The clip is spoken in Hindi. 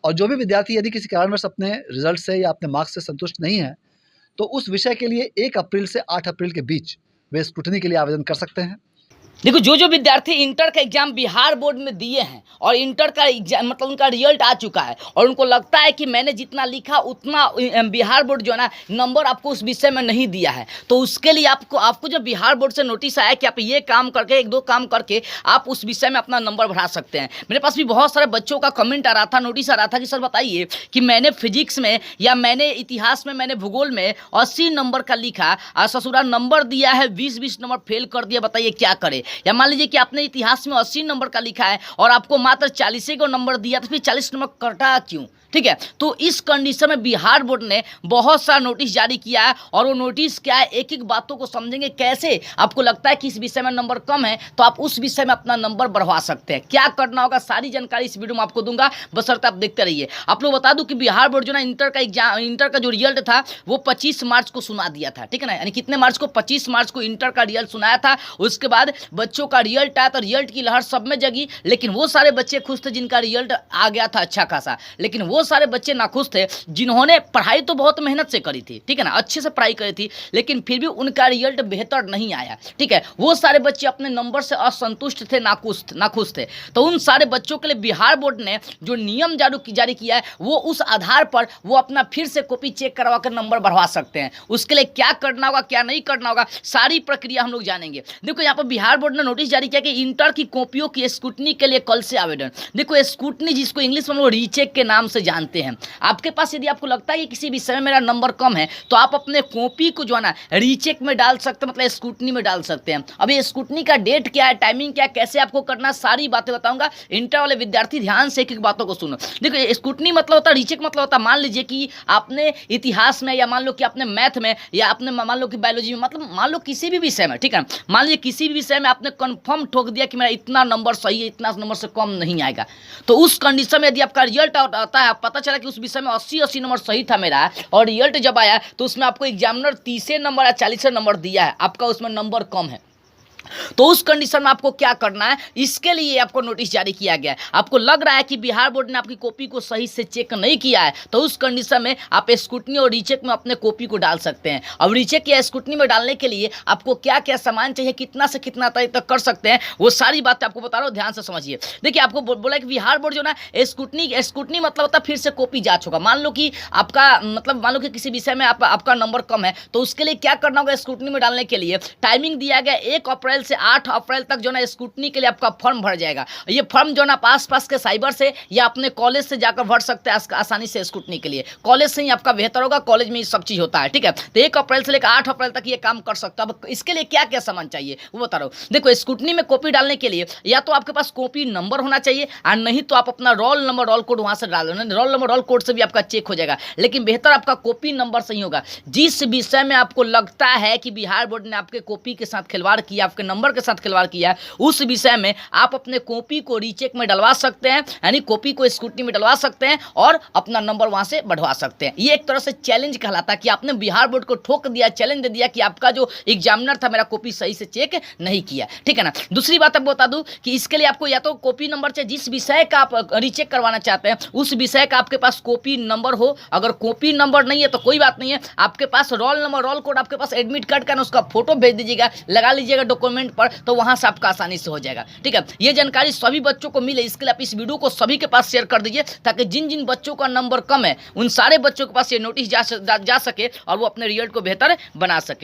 और जो भी विद्यार्थी यदि किसी कारणवश अपने रिजल्ट से या अपने मार्क्स से संतुष्ट नहीं है, तो उस विषय के लिए 1 अप्रैल से 8 अप्रैल के बीच वे स्क्रूटनी के लिए आवेदन कर सकते हैं। देखो, जो विद्यार्थी इंटर का एग्जाम बिहार बोर्ड में दिए हैं और इंटर का एग्जाम मतलब उनका रिजल्ट आ चुका है और उनको लगता है कि मैंने जितना लिखा उतना बिहार बोर्ड जो है ना नंबर आपको उस विषय में नहीं दिया है, तो उसके लिए आपको जब बिहार बोर्ड से नोटिस आया कि आप ये काम करके 1-2 काम करके आप उस विषय में अपना नंबर बढ़ा सकते हैं। मेरे पास भी बहुत सारे बच्चों का कमेंट आ रहा था, नोटिस आ रहा था कि सर बताइए कि मैंने फिजिक्स में या मैंने इतिहास में मैंने भूगोल में 80 नंबर का लिखा और ससुराल नंबर दिया है 20-20 नंबर फेल कर दिया, बताइए क्या करें। या मान लीजिए कि आपने इतिहास में 80 नंबर का लिखा है और आपको मात्र 40 को नंबर दिया, तो फिर 40 नंबर कटा क्यों? ठीक है, तो इस कंडीशन में बिहार बोर्ड ने बहुत सारा नोटिस जारी किया है और वो नोटिस क्या है, एक एक बातों को समझेंगे कैसे आपको लगता है कि इस विषय में नंबर कम है तो आप उस विषय में अपना नंबर बढ़वा सकते हैं। क्या करना होगा सारी जानकारी इस वीडियो में आपको दूंगा, बशर्ते आप देखते रहिए। आप लोग बता दूं कि बिहार बोर्ड जो ना इंटर का जो रिजल्ट था वो 25 मार्च को सुना दिया था, ठीक है ना, यानी कितने मार्च को? 25 मार्च को इंटर का रिजल्ट सुनाया था। उसके बाद बच्चों का रिजल्ट आया तो रिजल्ट की लहर सब में जगी, लेकिन वो सारे बच्चे खुश थे जिनका रिजल्ट आ गया था अच्छा खासा, लेकिन वो सारे बच्चे नाखुश थे जिन्होंने पढ़ाई तो बहुत मेहनत से करी थी, ठीक है ना, अच्छे से पढ़ाई करी थी, लेकिन फिर भी उनका रिजल्ट बेहतर नहीं आया। ठीक है, वो सारे बच्चे अपने नंबर से असंतुष्ट थे, नाखुश थे। तो उन सारे बच्चों के लिए बिहार बोर्ड ने जो नियम जारी किया है वो उस आधार पर वो अपना फिर से कॉपी चेक करवा कर नंबर बढ़वा सकते हैं। उसके लिए क्या करना होगा क्या नहीं करना होगा सारी प्रक्रिया हम लोग जानेंगे। देखो यहाँ पर बिहार बोर्ड ने नोटिस जारी किया कि इंटर की कॉपियों की स्क्रूटनी के लिए कल से आवेदन। देखो स्क्रूटनी जिसको इंग्लिश में हम लोग रीचेक के नाम से जानते हैं, आपके पास यदि आपको लगता है कि किसी विषय में मेरा नंबर कम है तो आप अपने कॉपी को जो है ना रीचेक में डाल सकते हैं, मतलब स्क्रूटनी में डाल सकते हैं। अब ये स्क्रूटनी का डेट क्या है, टाइमिंग क्या है, कैसे आपको करना, सारी बातें बताऊंगा। इंटर वाले विद्यार्थी ध्यान से एक एक बातों को सुनो। देखो स्क्रूटनी मतलब होता है, रीचेक मतलब होता है, मान लीजिए कि आपने इतिहास में या मान लो कि आपने मैथ में या आपने मान लो कि बायोलॉजी में, मतलब मान लो किसी भी विषय में, ठीक है, मान लीजिए किसी भी विषय में आपने कंफर्म ठोक दिया कि मेरा इतना नंबर सही है, इतना नंबर से कम नहीं आएगा, तो उस कंडीशन में यदि आपका रिजल्ट आता है, पता चला कि उस विषय में 80 नंबर सही था मेरा और रिजल्ट जब आया तो उसमें आपको एग्जामिनर 30 नंबर या 40 नंबर दिया है, आपका उसमें नंबर कम है, तो उस कंडीशन में आपको क्या करना है, इसके लिए आपको नोटिस जारी किया गया है। आपको लग रहा है कि बिहार बोर्ड ने आपकी कॉपी को सही से चेक नहीं किया है, तो उस कंडीशन में आप स्क्रूटनी और रीचेक में अपने कॉपी को डाल सकते हैं। अब रीचेक या स्क्रूटनी में डालने के लिए आपको क्या क्या सामान चाहिए, कितना से कितना तारीख तक कर सकते हैं, वो सारी बातें आपको बता रहा हूँ, ध्यान से समझिए। देखिए आपको बोला कि बिहार बोर्ड जो ना स्क्रूटनी मतलब होता है फिर से कॉपी जांच होगा। मान लो कि आपका मतलब मान लो कि किसी विषय में आपका नंबर कम है, तो उसके लिए क्या करना होगा, स्क्रूटनी में डालने के लिए टाइमिंग दिया गया 1 अप्रैल से 8 अप्रैल तक जो ना स्क्रूटनी के लिए आपका फॉर्म भर जाएगा। ये फॉर्म जो ना पास के साइबर से या अपने कॉलेज से जाकर भर सकते हैं आसानी से स्क्रूटनी के लिए। कॉलेज से ही आपका बेहतर होगा, कॉलेज में ये सब चीज होता है, ठीक है। तो 1 अप्रैल से लेकर 8 अप्रैल तक ये काम कर सकता है। अब इसके लिए क्या क्या सामान चाहिए वो बता रहा हूँ। देखो स्क्रूटनी में कॉपी डालने के लिए या तो आपके पास कॉपी नंबर होना चाहिए और नहीं तो आप अपना रोल नंबर रोल कोड वहां से डाल दो। रोल नंबर रोल कोड से भी आपका चेक हो जाएगा, लेकिन बेहतर आपका कॉपी नंबर सही होगा। जिस विषय में आपको लगता है कि बिहार बोर्ड ने आपके कॉपी के साथ खिलवाड़ किया, आपके नंबर के साथ खिलवाड़ किया, उस विषय में आप अपने कॉपी को रीचेक में डलवा सकते हैं, यानी कॉपी को स्क्रूटनी में डलवा सकते हैं और अपना नंबर वहां से बढ़वा सकते हैं। ये एक तरह से चैलेंज कहलाता है कि आपने बिहार बोर्ड को ठोक दिया, चैलेंज दे दिया कि आपका जो एग्जामिनर था मेरा कॉपी सही से चेक नहीं किया, ठीक है ना। दूसरी बात आपको बता दूं कि इसके लिए आपको या तो कॉपी नंबर चाहिए, जिस विषय का आप रीचेक करवाना चाहते हैं उस विषय का आपके पास कॉपी नंबर हो। अगर कॉपी नंबर नहीं है तो कोई बात नहीं है, आपके पास रोल नंबर रोल कोड, आपके पास एडमिट कार्ड का ना उसका फोटो भेज दीजिएगा, लगा लीजिएगा डॉक्यूमेंट पर, तो वहां से आपका आसानी से हो जाएगा, ठीक है। ये जानकारी सभी बच्चों को मिले, इसके लिए आप इस वीडियो को सभी के पास शेयर कर दीजिए ताकि जिन जिन बच्चों का नंबर कम है उन सारे बच्चों के पास ये नोटिस जा सके और वो अपने रिजल्ट को बेहतर बना सके।